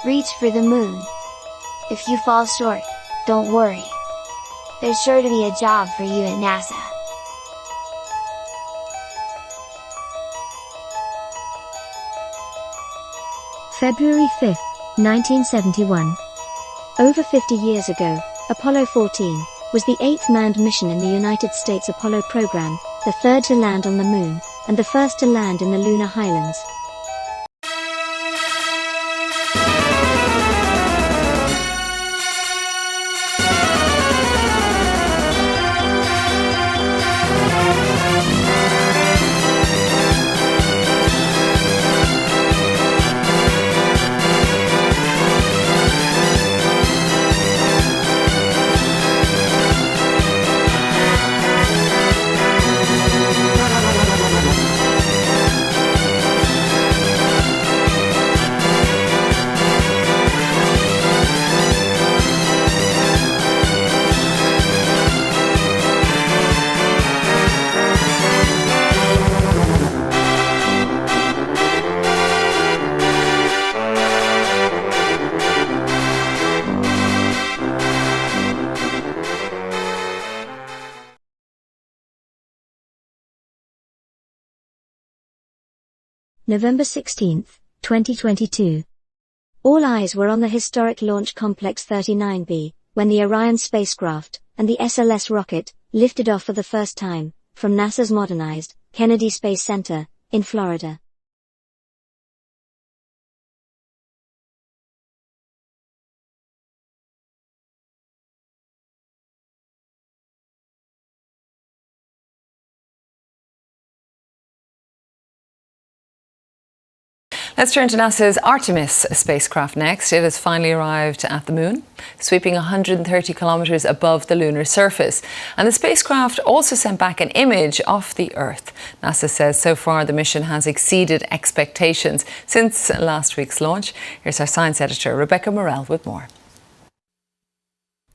Reach for the moon. If you fall short, don't worry. There's sure to be a job for you at NASA. February 5, 1971. Over 50 years ago, Apollo 14 was the 8th manned mission in the United States Apollo program, the 3rd to land on the moon, and the 1st to land in the lunar highlands. November 16, 2022. All eyes were on the historic Launch Complex 39B, when the Orion spacecraft, and the SLS rocket, lifted off for the first time, from NASA's modernized, Kennedy Space Center, in Florida. Let's turn to NASA's Artemis spacecraft next. It has finally arrived at the moon, sweeping 130 kilometres above the lunar surface. And the spacecraft also sent back an image of the Earth. NASA says so far the mission has exceeded expectations since last week's launch. Here's our science editor, Rebecca Morell, with more.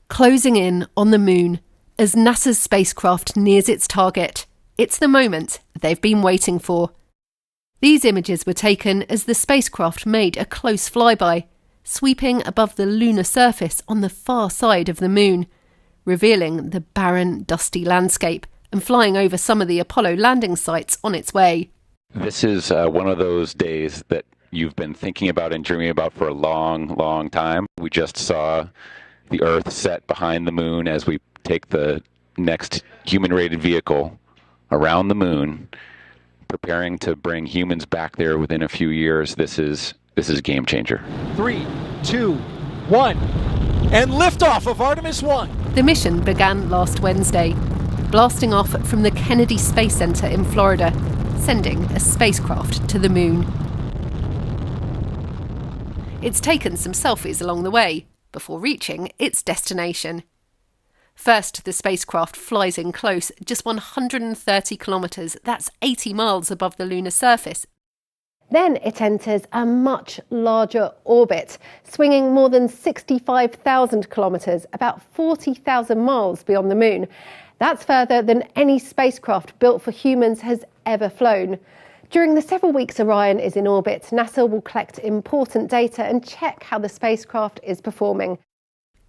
Closing in on the moon as NASA's spacecraft nears its target. It's the moment they've been waiting for. These images were taken as the spacecraft made a close flyby, sweeping above the lunar surface on the far side of the moon, revealing the barren, dusty landscape and flying over some of the Apollo landing sites on its way. This is one of those days that you've been thinking about and dreaming about for a long, long time. We just saw the Earth set behind the moon as we take the next human-rated vehicle around the moon, preparing to bring humans back there within a few years. This is a game changer. 3, 2, 1, and liftoff of Artemis 1. The mission began last Wednesday, blasting off from the Kennedy Space Center in Florida, sending a spacecraft to the moon. It's taken some selfies along the way before reaching its destination. First, the spacecraft flies in close, just 130 kilometres, that's 80 miles above the lunar surface. Then it enters a much larger orbit, swinging more than 65,000 kilometres, about 40,000 miles beyond the moon. That's further than any spacecraft built for humans has ever flown. During the several weeks Orion is in orbit, NASA will collect important data and check how the spacecraft is performing.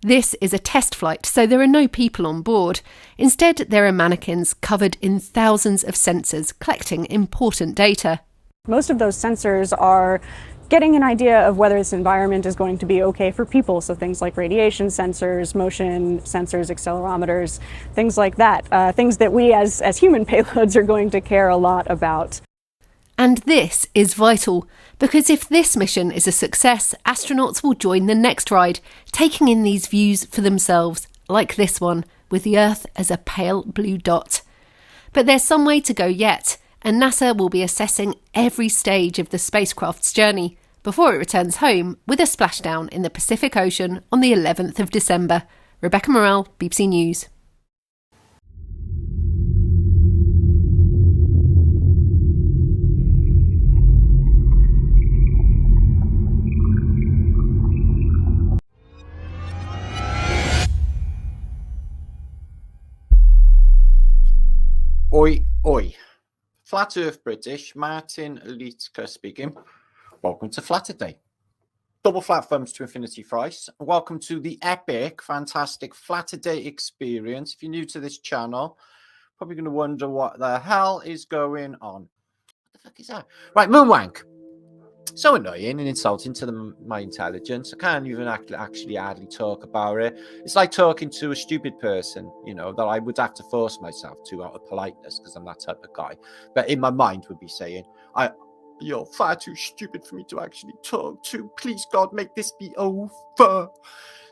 This is a test flight, so there are no people on board. Instead, there are mannequins covered in thousands of sensors collecting important data. Most of those sensors are getting an idea of whether this environment is going to be okay for people. So things like radiation sensors, motion sensors, accelerometers, things like that. Things that we as human payloads are going to care a lot about. And this is vital, because if this mission is a success, astronauts will join the next ride, taking in these views for themselves, like this one, with the Earth as a pale blue dot. But there's some way to go yet, and NASA will be assessing every stage of the spacecraft's journey before it returns home with a splashdown in the Pacific Ocean on the 11th of December. Rebecca Morell, BBC News. Oi, oi. Flat Earth British, Martin Litka speaking. Welcome to Flatter Day. Double flat thumbs to infinity thrice. Welcome to the epic, fantastic flat a day experience. If you're new to this channel, probably going to wonder what the hell is going on. What the fuck is that? Right, Moonwank. So annoying and insulting to my intelligence. I can't even actually hardly talk about it. It's like talking to a stupid person, you know, that I would have to force myself to out of politeness because I'm that type of guy. But in my mind would be saying, you're far too stupid for me to actually talk to. Please, God, make this be over.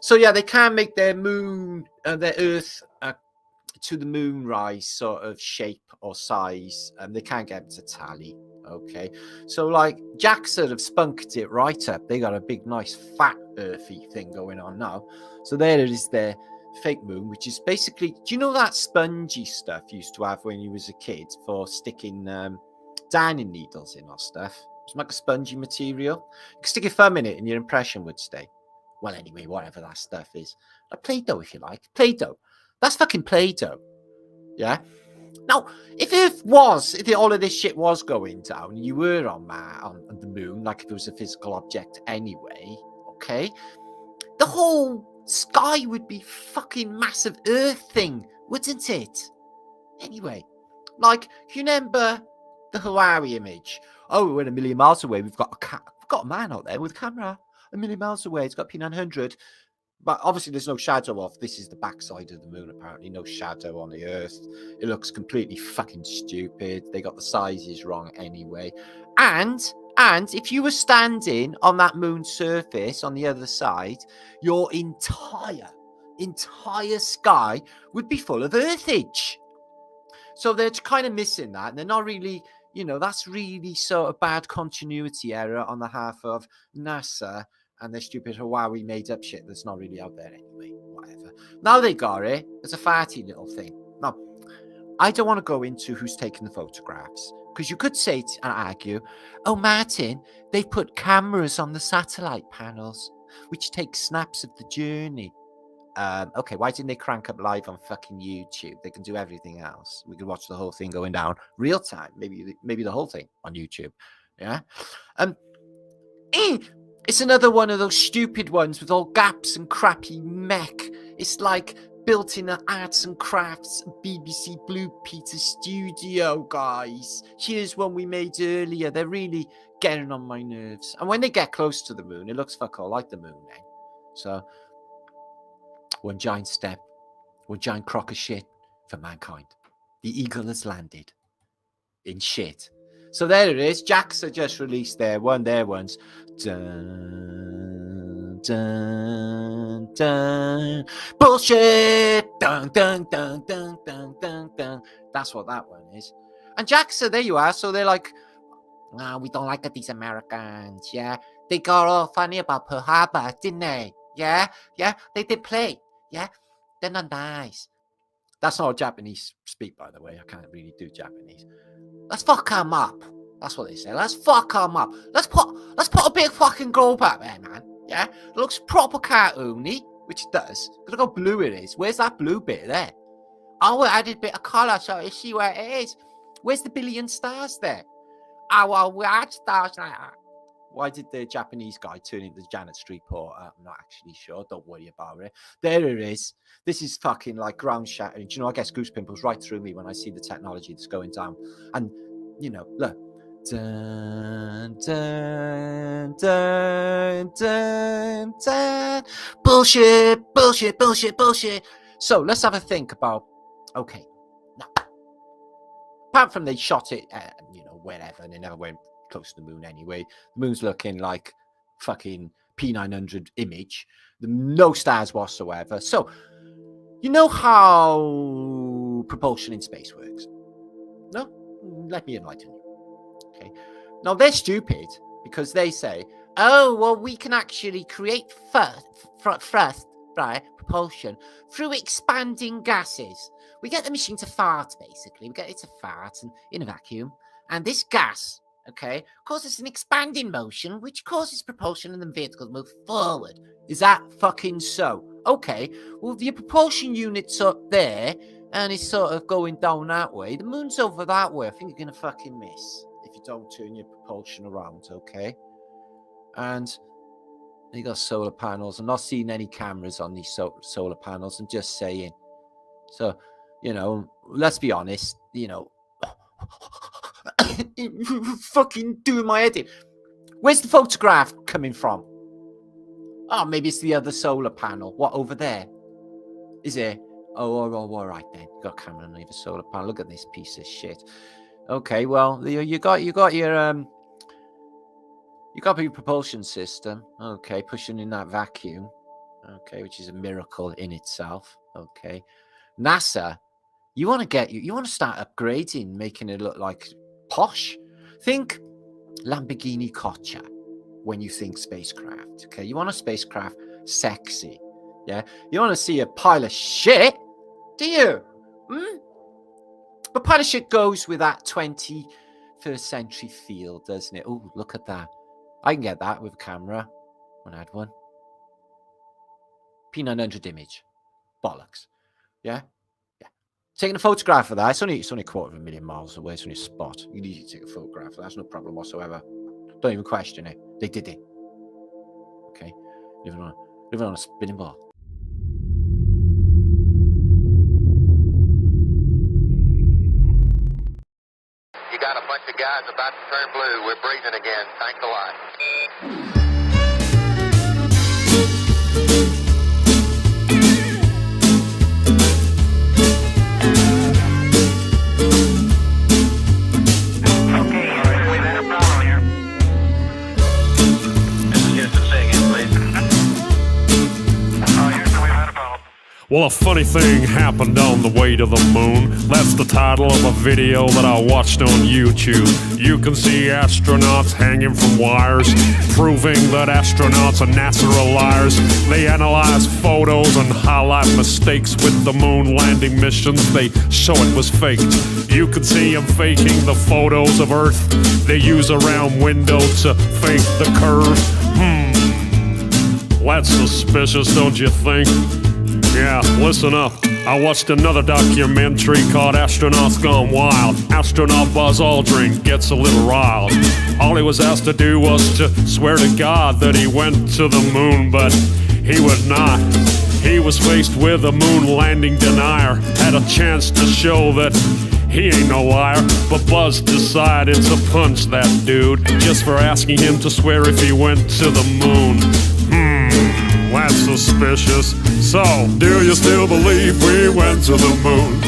So yeah, they can't make their moon, their Earth to the moonrise sort of shape or size, and they can't get them to tally. Okay, so like JAXA have spunked it right up. They got a big, nice, fat, earthy thing going on now. So there it is, their fake moon, which is basically, do you know that spongy stuff you used to have when you was a kid for sticking darning needles in or stuff? It's like a spongy material. You can stick your thumb in it and your impression would stay. Well, anyway, whatever that stuff is. Like Play-Doh, if you like. Play-Doh. That's fucking Play-Doh. Yeah? Now, if all of this shit was going down, you were on the moon, like if it was a physical object anyway, okay, the whole sky would be fucking massive Earth thing, wouldn't it? Anyway, like, if you remember the Hawaii image, oh, we're a million miles away, we've got a man out there with a camera, a million miles away, it's got P900. But obviously there's no shadow of, this is the backside of the moon apparently, no shadow on the Earth. It looks completely fucking stupid. They got the sizes wrong anyway. And if you were standing on that moon surface on the other side, your entire sky would be full of earthage. So they're kind of missing that. And they're not really, you know, that's really sort of bad continuity error on the half of NASA and their stupid Hawaii made-up shit that's not really out there anyway. Whatever. Now they got it. It's a farty little thing. Now, I don't want to go into who's taking the photographs, because you could say and argue, oh, Martin, they've put cameras on the satellite panels, which take snaps of the journey. Okay, why didn't they crank up live on fucking YouTube? They can do everything else. We could watch the whole thing going down real time. Maybe the whole thing on YouTube. Yeah. It's another one of those stupid ones with all gaps and crappy mech. It's like built in an arts and crafts BBC Blue Peter studio, guys. Here's one we made earlier. They're really getting on my nerves. And when they get close to the moon, it looks fuck all like the moon then. So, one giant step, one giant crock of shit for mankind. The eagle has landed in shit. So there it is. JAXA just released their ones. Dun, dun, dun. Bullshit. Dun, dun, dun, dun, dun, dun, dun. That's what that one is. And JAXA, there you are. So they're like, we don't like these Americans. Yeah. They got all funny about Pearl Harbor, didn't they? Yeah. Yeah. They did play. Yeah. They're not nice. That's not a Japanese speak, by the way. I can't really do Japanese. Let's fuck them up. That's what they say. Let's fuck them up. Let's put a big fucking globe out there, man. Yeah? It looks proper cartoony, which it does. Look how blue it is. Where's that blue bit there? Oh, we added a bit of colour so you see where it is. Where's the billion stars there? Oh, well, we add stars like that. Why did the Japanese guy turn into Janet Street Porter? I'm not actually sure. Don't worry about it. There it is. This is fucking like ground shattering. Do you know, I guess goose pimples right through me when I see the technology that's going down. And, you know, look. Dun, dun, dun, dun, dun. Bullshit, bullshit, bullshit, bullshit. So let's have a think about, okay. Now, apart from they shot it, you know, wherever, and they never went close to the moon anyway. The moon's looking like fucking P900 image. No stars whatsoever. So, you know how propulsion in space works? No? Let me enlighten you. Okay. Now, they're stupid because they say, oh, well, we can actually create thrust, right, propulsion through expanding gases. We get the machine to fart, basically. We get it to fart in a vacuum. And this gas, okay, causes an expanding motion, which causes propulsion and the vehicle to move forward. Is that fucking so? Okay, well, the propulsion unit's up there, and it's sort of going down that way. The moon's over that way. I think you're going to fucking miss if you don't turn your propulsion around, okay? And They got solar panels. I'm not seeing any cameras on these solar panels. I'm just saying. So, you know, let's be honest, you know, fucking doing my head in. Where's the photograph coming from? Oh, maybe it's the other solar panel. What, over there? Is it? Oh, all right then. You got a camera on the solar panel. Look at this piece of shit. Okay, well, you got your propulsion system. Okay, pushing in that vacuum. Okay, which is a miracle in itself. Okay, NASA, you want to start upgrading, making it look like posh. Think Lamborghini Coccia when you think spacecraft. Okay, you want a spacecraft sexy. Yeah, you want to see a pile of shit, do you? But pile of shit goes with that 21st century feel, doesn't it? Oh, look at that. I can get that with a camera when I had one. P900 image. Bollocks. Yeah? Yeah. Taking a photograph of that, it's only a 250,000 miles away. It's only a spot. You can easily take a photograph. That's no problem whatsoever. Don't even question it. They did it. Okay? Living on a spinning ball. You got a bunch of guys about to turn blue. We're breathing again. Thanks a lot. Well, a funny thing happened on the way to the moon. That's the title of a video that I watched on YouTube. You can see astronauts hanging from wires, proving that astronauts and NASA are liars. They analyze photos and highlight mistakes with the moon landing missions. They show it was faked. You can see them faking the photos of Earth. They use a round window to fake the curve. That's suspicious, don't you think? Yeah, listen up. I watched another documentary called Astronauts Gone Wild. Astronaut Buzz Aldrin gets a little riled. All he was asked to do was to swear to God that he went to the moon, but he would not. He was faced with a moon landing denier. Had a chance to show that he ain't no liar, but Buzz decided to punch that dude just for asking him to swear if he went to the moon. That's suspicious. So, do you still believe we went to the moon?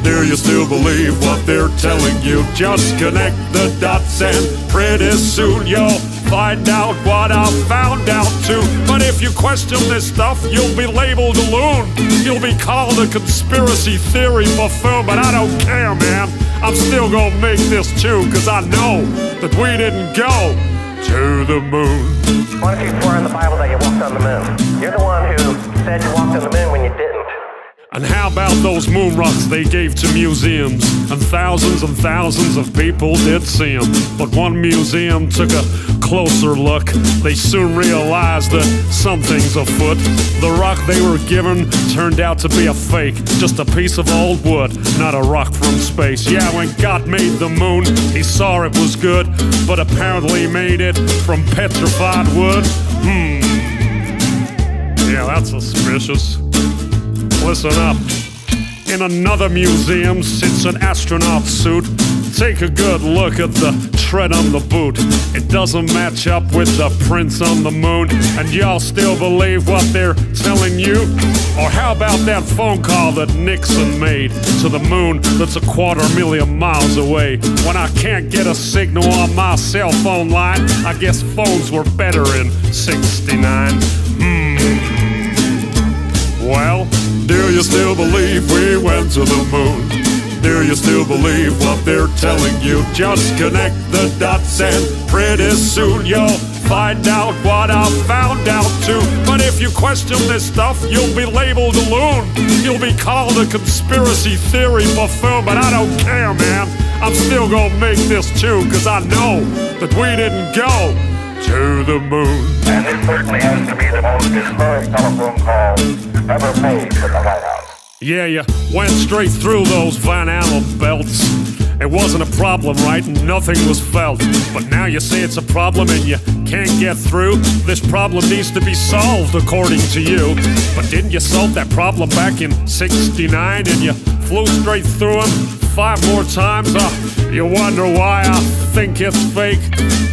Do you still believe what they're telling you? Just connect the dots and pretty soon you'll find out what I found out too. But if you question this stuff, you'll be labeled a loon. You'll be called a conspiracy theory buffoon, but I don't care, man. I'm still gonna make this tune, cause I know that we didn't go to the moon. Why don't you swear in the Bible that you walked on the moon? You're the one who said you walked on the moon when you didn't. And how about those moon rocks they gave to museums? And thousands of people did see them. But one museum took a closer look. They soon realized that something's afoot. The rock they were given turned out to be a fake. Just a piece of old wood, not a rock from space. Yeah, when God made the moon, he saw it was good, but apparently made it from petrified wood. Yeah, that's suspicious. Listen up. In another museum sits an astronaut suit. Take a good look at the tread on the boot. It doesn't match up with the prints on the moon. And y'all still believe what they're telling you? Or how about that phone call that Nixon made to the moon that's 250,000 miles away? When I can't get a signal on my cell phone line, I guess phones were better in '69. Well, do you still believe we went to the moon? Do you still believe what they're telling you? Just connect the dots and pretty soon you'll find out what I found out too. But if you question this stuff, you'll be labeled a loon. You'll be called a conspiracy theory buffoon, but I don't care, man. I'm still gonna make this tune, cause I know that we didn't go to the moon. And it certainly has to be the most historic telephone call ever made to the White House. Yeah, you went straight through those Van Allen belts it wasn't a problem, right? Nothing was felt. But now you say it's a problem and you can't get through. This problem needs to be solved, according to you. But didn't you solve that problem back in '69 and you flew straight through them 5 more times? You wonder why I think it's fake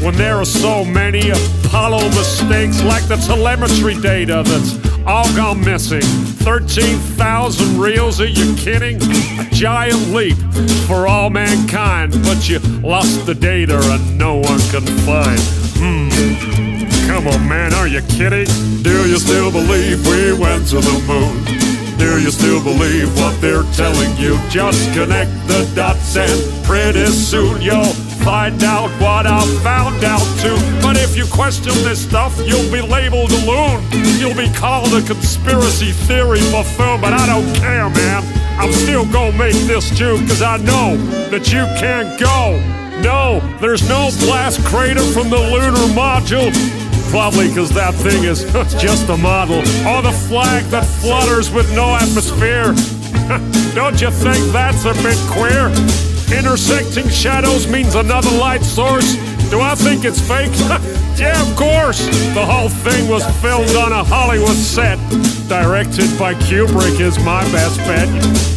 when there are so many Apollo mistakes, like the telemetry data that's all gone missing. 13,000 reels, are you kidding? A giant leap for all mankind, but you lost the data and no one can find. Come on, man, are you kidding? Do you still believe we went to the moon? Do you still believe what they're telling you? Just connect the dots and pretty soon you'll find out what I found out too. But if you question this stuff, you'll be labeled a loon. You'll be called a conspiracy theory buffoon, but I don't care, man. I'm still gonna make this joke, cause I know that you can't go. No, there's no blast crater from the lunar module. Probably because that thing is just a model, or the flag that flutters with no atmosphere. Don't you think that's a bit queer? Intersecting shadows means another light source. Do I think it's fake? Yeah, of course. The whole thing was filmed on a Hollywood set. Directed by Kubrick is my best bet.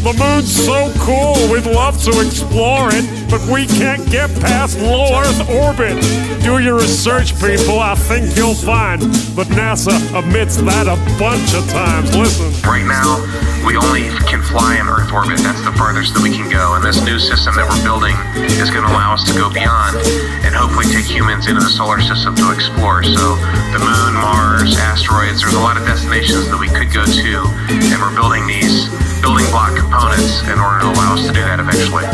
The moon's so cool, we'd love to explore it, but we can't get past low Earth orbit. Do your research, people, I think you'll find. But NASA admits that a bunch of times. Listen. Right now, we only can fly in Earth orbit. That's the farthest that we can go. And this new system that we're building is going to allow us to go beyond and hopefully take humans into the solar system to explore. So the moon, Mars, asteroids, there's a lot of destinations that we could go to, and we're building these building block components in order to allow us to do that eventually.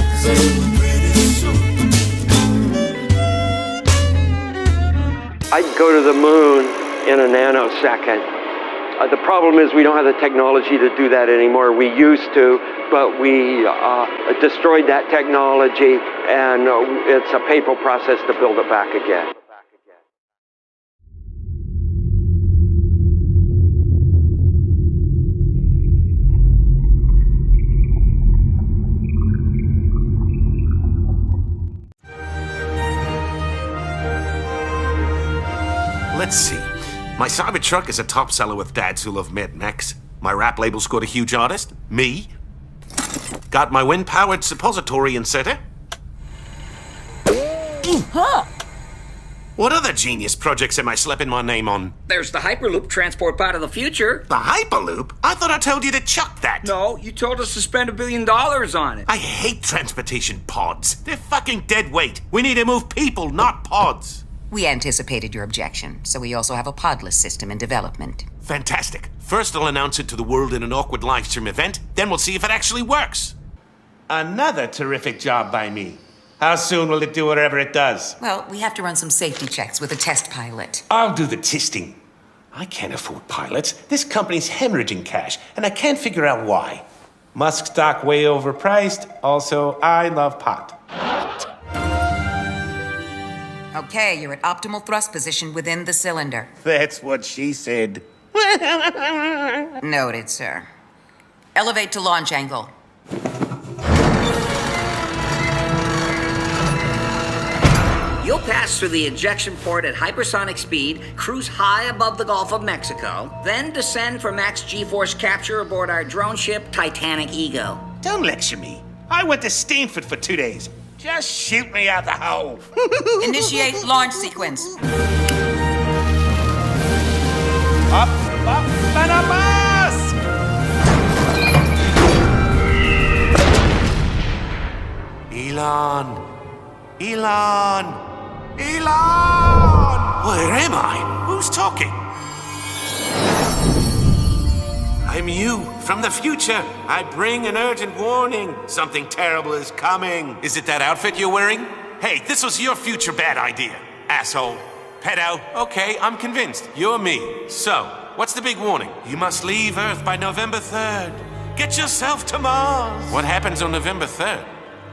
I'd go to the moon in a nanosecond. The problem is we don't have the technology to do that anymore. We used to, but we destroyed that technology, and it's a painful process to build it back again. Let's see. My Cybertruck is a top seller with dads who love Mad Max. My rap label scored a huge artist. Me. Got my wind-powered suppository inserter. Huh. What other genius projects am I slapping my name on? There's the Hyperloop transport pod of the future. The Hyperloop? I thought I told you to chuck that. No, you told us to spend $1 billion on it. I hate transportation pods. They're fucking dead weight. We need to move people, not pods. We anticipated your objection, so we also have a podless system in development. Fantastic. First I'll announce it to the world in an awkward livestream event, then we'll see if it actually works. Another terrific job by me. How soon will it do whatever it does? Well, we have to run some safety checks with a test pilot. I'll do the testing. I can't afford pilots. This company's hemorrhaging cash, and I can't figure out why. Musk stock way overpriced. Also, I love pot. Okay, you're at optimal thrust position within the cylinder. That's what she said. Noted, sir. Elevate to launch angle. You'll pass through the ejection port at hypersonic speed, cruise high above the Gulf of Mexico, then descend for max G-force capture aboard our drone ship, Titanic Ego. Don't lecture me. I went to Stanford for 2 days. Just shoot me out the hole. Initiate launch sequence. Up, and a bus! Elon! Where am I? Who's talking? I'm you, from the future. I bring an urgent warning. Something terrible is coming. Is it that outfit you're wearing? Hey, this was your future bad idea, asshole. Pedo, okay, I'm convinced. You're me. So, what's the big warning? You must leave Earth by November 3rd. Get yourself to Mars. What happens on November 3rd?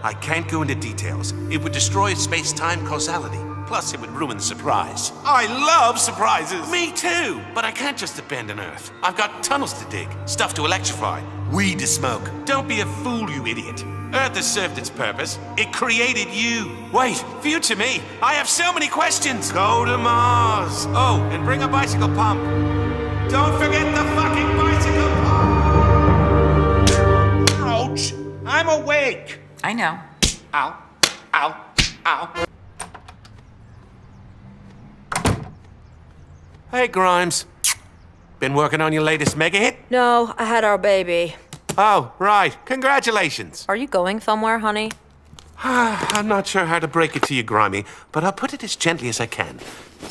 I can't go into details. It would destroy space-time causality. Plus, it would ruin the surprise. I love surprises. Me too. But I can't just abandon Earth. I've got tunnels to dig, stuff to electrify, weed to smoke. Don't be a fool, you idiot. Earth has served its purpose. It created you. Wait, future me, I have so many questions. Go to Mars. Oh, and bring a bicycle pump. Don't forget the fucking bicycle pump. Ouch! I'm awake. I know. Ow. Ow. Ow. Hey, Grimes. Been working on your latest mega hit? No, I had our baby. Oh, right. Congratulations. Are you going somewhere, honey? I'm not sure how to break it to you, Grimy, but I'll put it as gently as I can.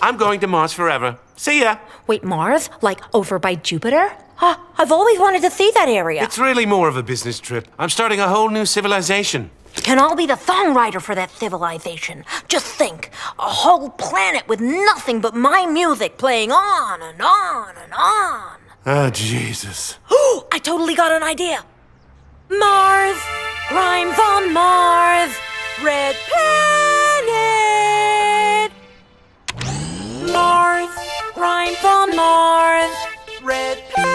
I'm going to Mars forever. See ya. Wait, Mars? Like over by Jupiter? I've always wanted to see that area. It's really more of a business trip. I'm starting a whole new civilization. Can I be the songwriter for that civilization? Just think, a whole planet with nothing but my music playing on and on and on. Oh, Jesus. I totally got an idea. Mars, rhymes on Mars, red planet. Mars, rhymes on Mars, red planet.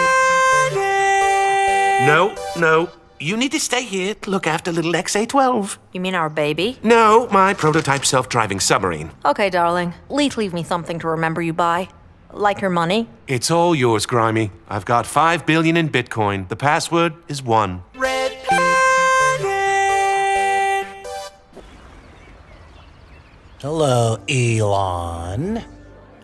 No. You need to stay here to look after little XA-12. You mean our baby? No, my prototype self-driving submarine. Okay, darling. At least leave me something to remember you by. Like your money. It's all yours, Grimy. I've got 5 billion in Bitcoin. The password is 1. Red planet. Hello, Elon.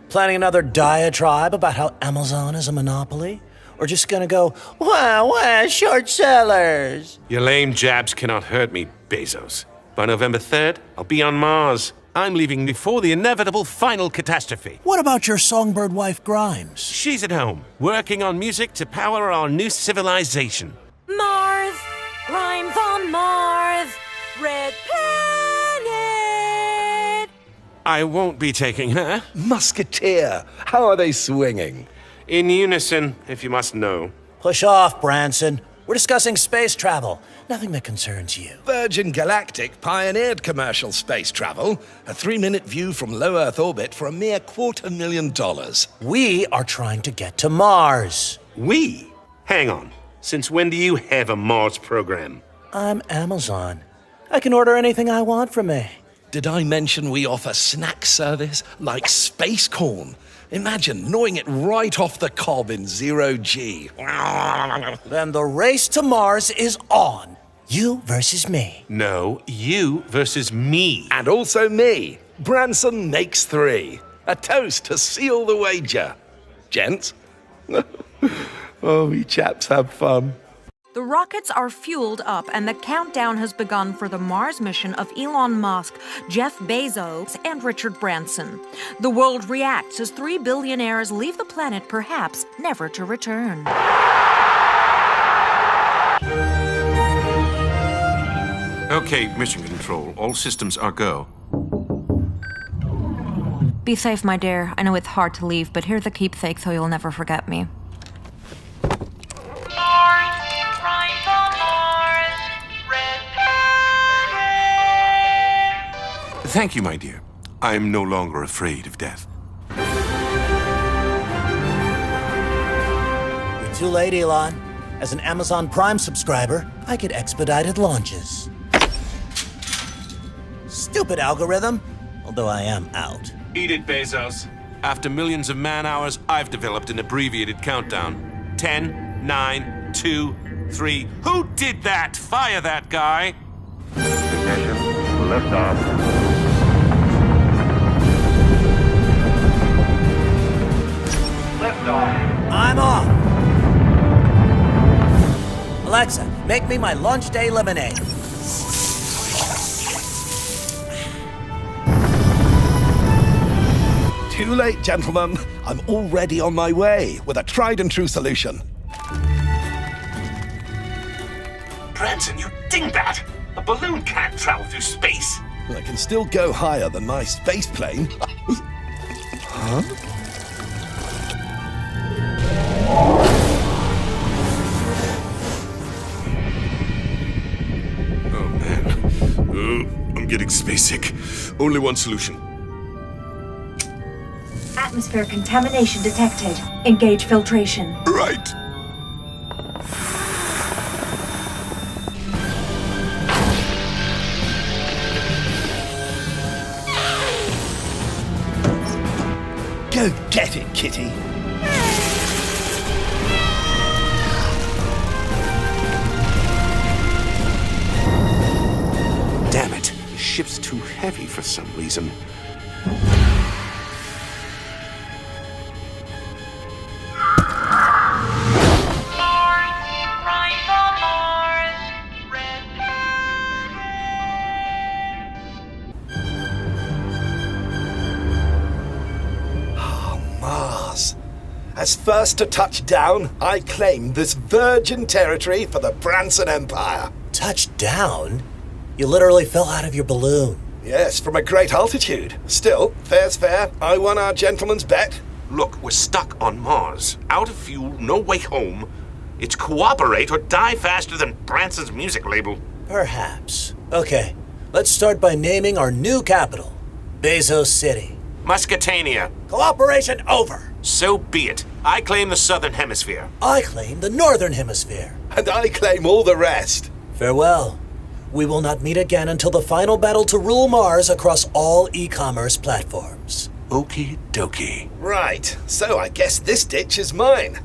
Planning another diatribe about how Amazon is a monopoly? Or just gonna go, wow, short sellers? Your lame jabs cannot hurt me, Bezos. By November 3rd, I'll be on Mars. I'm leaving before the inevitable final catastrophe. What about your songbird wife, Grimes? She's at home, working on music to power our new civilization. Mars, rhymes on Mars, red planet. I won't be taking her. Musketeer, how are they swinging? In unison, if you must know. Push off, Branson. We're discussing space travel. Nothing that concerns you. Virgin Galactic pioneered commercial space travel. A 3-minute view from low Earth orbit for a mere $250,000. We are trying to get to Mars. We? Hang on. Since when do you have a Mars program? I'm Amazon. I can order anything I want from me. Did I mention we offer snack service like space corn? Imagine gnawing it right off the cob in 0G. Then the race to Mars is on. You versus me. No, you versus me. And also me. Branson makes 3. A toast to seal the wager. Gents? Oh, we chaps have fun. The rockets are fueled up and the countdown has begun for the Mars mission of Elon Musk, Jeff Bezos, and Richard Branson. The world reacts as 3 billionaires leave the planet, perhaps never to return. Okay, mission control. All systems are go. Be safe, my dear. I know it's hard to leave, but here's a keepsake so you'll never forget me. Thank you, my dear. I'm no longer afraid of death. You're too late, Elon. As an Amazon Prime subscriber, I get expedited launches. Stupid algorithm. Although I am out. Eat it, Bezos. After millions of man-hours, I've developed an abbreviated countdown. 10, 9, 2, 3. Who did that? Fire that guy! Ignition. Liftoff. I'm off. Alexa, make me my lunch day lemonade. Too late, gentlemen. I'm already on my way with a tried and true solution. Branson, you dingbat! A balloon can't travel through space. I can still go higher than my space plane. Huh? Oh, man. I'm getting space sick. Only one solution. Atmosphere contamination detected. Engage filtration. Right. Go get it, kitty. Damn it. The ship's too heavy for some reason. Mars. As first to touch down, I claim this virgin territory for the Branson Empire. Touch down? You literally fell out of your balloon. Yes, from a great altitude. Still, fair's fair. I won our gentleman's bet. Look, we're stuck on Mars. Out of fuel, no way home. It's cooperate or die faster than Branson's music label. Perhaps. Okay, let's start by naming our new capital. Bezos City. Muscatania. Cooperation over. So be it. I claim the Southern Hemisphere. I claim the Northern Hemisphere. And I claim all the rest. Farewell. We will not meet again until the final battle to rule Mars across all e-commerce platforms. Okie dokie. Right, so I guess this ditch is mine.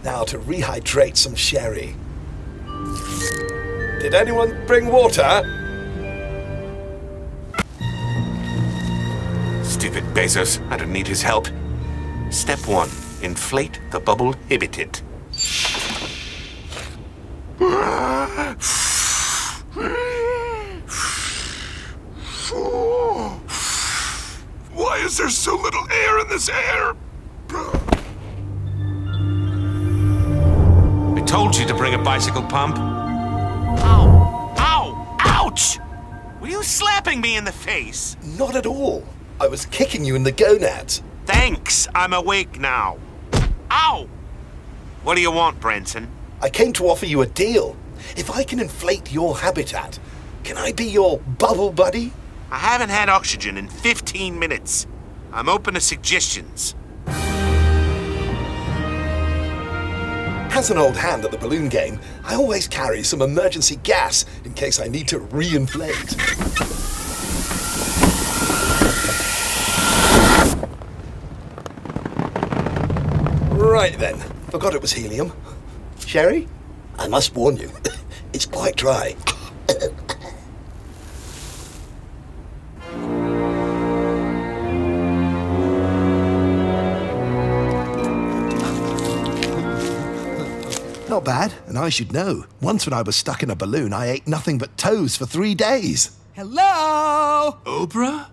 Now to rehydrate some sherry. Did anyone bring water? Stupid Bezos. I don't need his help. Step 1. Inflate the bubble hibited. Why is there so little air in this air? I told you to bring a bicycle pump. Ow! Ow! Ouch! Were you slapping me in the face? Not at all. I was kicking you in the gonads. Thanks, I'm awake now. Ow! What do you want, Branson? I came to offer you a deal. If I can inflate your habitat, can I be your bubble buddy? I haven't had oxygen in 15 minutes. I'm open to suggestions. As an old hand at the balloon game, I always carry some emergency gas in case I need to re-inflate. Right then, forgot it was helium. Sherry? I must warn you, it's quite dry. Not bad, and I should know. Once when I was stuck in a balloon, I ate nothing but toes for 3 days. Hello? Oprah?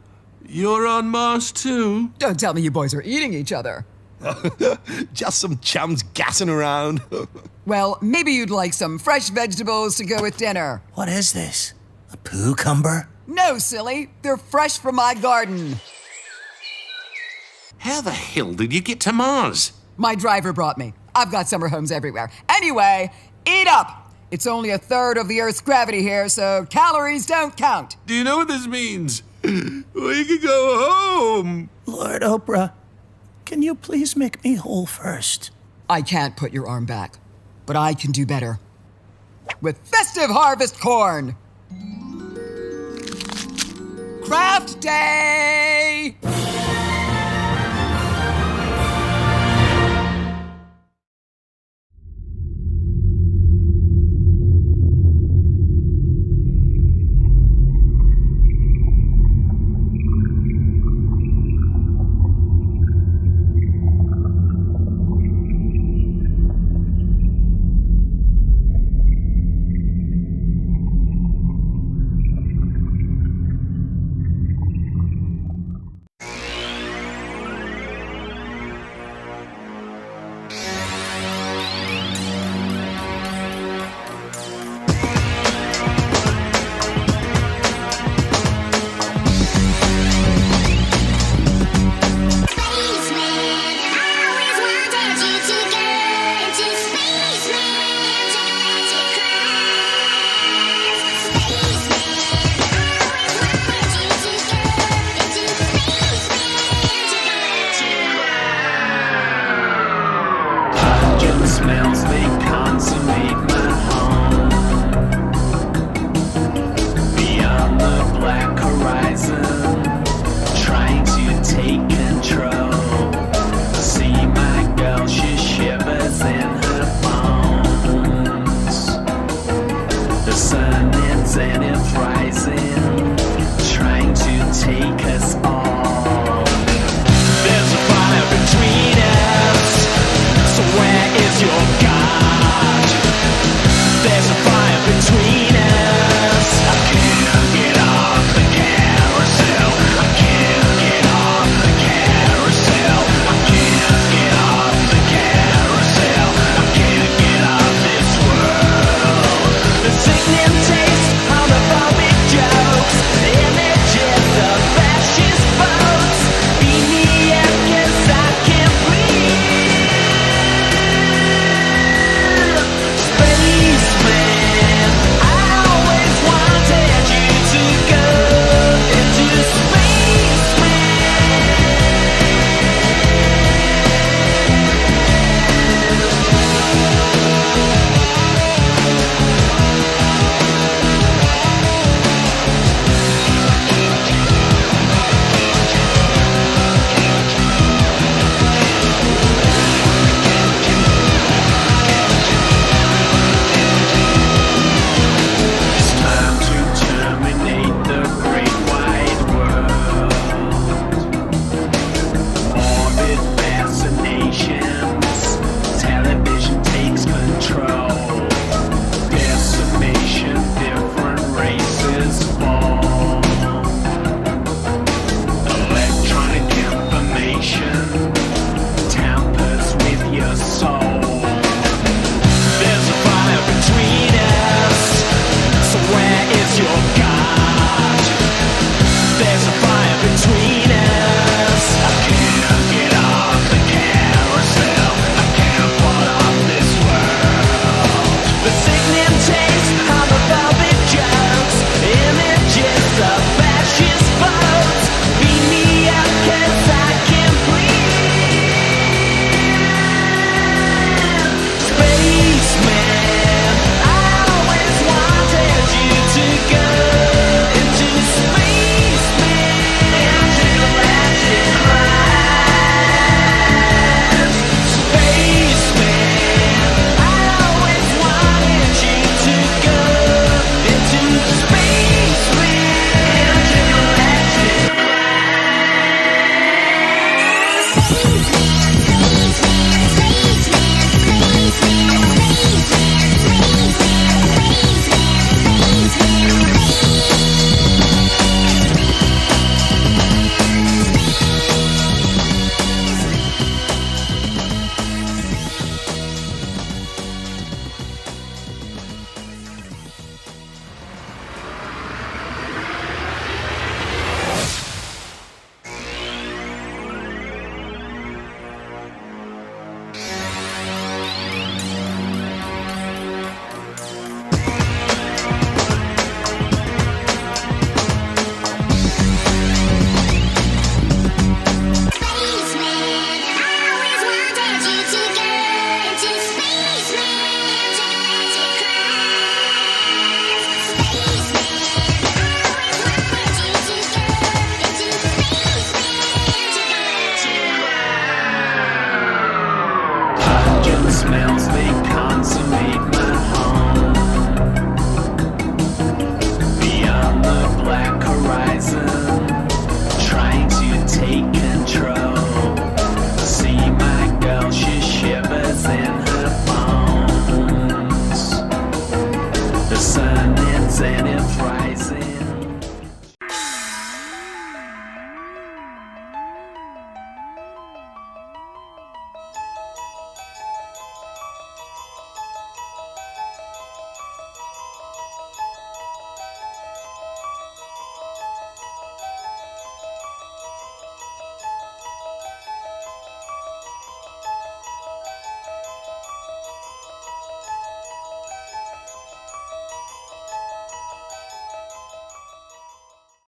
You're on Mars too? Don't tell me you boys are eating each other. Just some chums gassing around. Well, maybe you'd like some fresh vegetables to go with dinner. What is this? A cucumber? No, silly. They're fresh from my garden. How the hell did you get to Mars? My driver brought me. I've got summer homes everywhere. Anyway, eat up! It's only a third of the Earth's gravity here, so calories don't count. Do you know what this means? We can go home. Lord Oprah, can you please make me whole first? I can't put your arm back, but I can do better. With festive harvest corn! Craft Day! smells, they consummate my home. Beyond the black horizon, trying to take control. See my girl, she shivers in her bones. The sun and zenith rising, trying to take us all. There's a fire between us, so where is your God? There's a fire between us. I can't get off the carousel. I can't get off the carousel. I can't get off the carousel. I can't get off this world. The sickening taste of the phobic jokes, the images of fascist votes. Beat me up 'cause I can't breathe. Spaceman, I always wanted you to go into spaceman. It's time to terminate the great wide world. Orbit fascinations, television takes control. Decimation, different races fall. Electronic information tampers with your soul. There's a fire between us, so where is your God? There's a fire between us. I can't get off the carousel. I can't fall off this world. The sickening taste of the velvet jokes, images of fascist votes. Beat me up 'cause I can't breathe. Spaceman, I always wanted you to go into spaceman. Intergalactic crimes. Spaceman, I always wanted you to go into spaceman. Intergalactic smells, they consummate